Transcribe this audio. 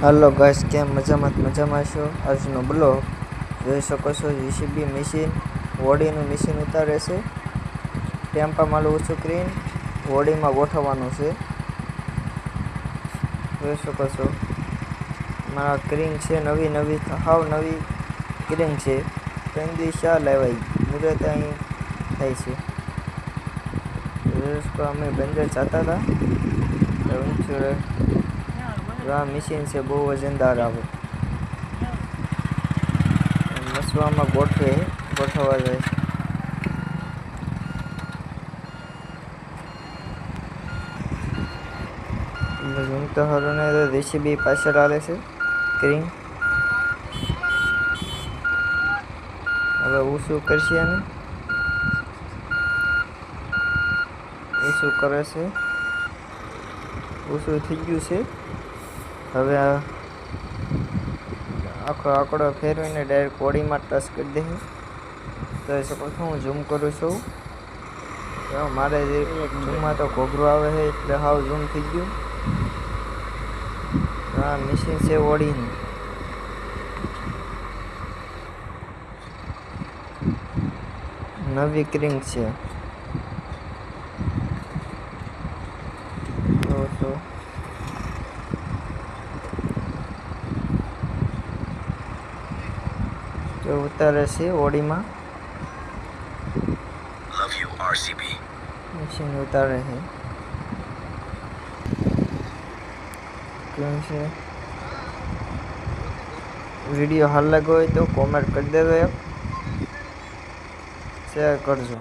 હાલો guys, કેમ મજામાં છો? આજનો બ્લોગ જોઈ શકો છો. જીસીબી મશીન હોડીનું મશીન ઉતારે છે. ટેમ્પા માલું ઊંચું કરીને હોડીમાં ગોઠવવાનું છે. જોઈ શકો છો. મારા ક્રીમ છે, નવી હાવ નવી ક્રીમ છે. 3 દિવસ લેવાય મુદત અહીં થાય છે. અમે બંદર જતા હતા આ મશીન છે, બહુ વજનદાર આવે. મસવામાં ગોઠવવા જાય. ઝૂમતો હારું ને તો જેસીબી પાછળ આવે છે ક્રીમ. હવે ઊંચું કરશે અને ઊંચું કરે છે. ઊંચું થઈ ગયું છે. હવે આખો આંકડો ફેરવીને ડાયરેક્ટ હોડીમાં ટચ કરી દે. જોઈ શકો છો, હું ઝૂમ કરું છું. મારે જે ઝૂમમાં તો ઘોઘરું આવે છે એટલે હાવ ઝૂમ થઈ ગયું. આ મશીન છે હોડીનું. નવી ક્રીમ છે. તો ઉતારે છે હોડીમાં. મશીન ઉતારે છે. કેમ છે વિડીયો હાલ લાગ્યો હોય તો કોમેન્ટ કરી દેજો, શેર કરજો.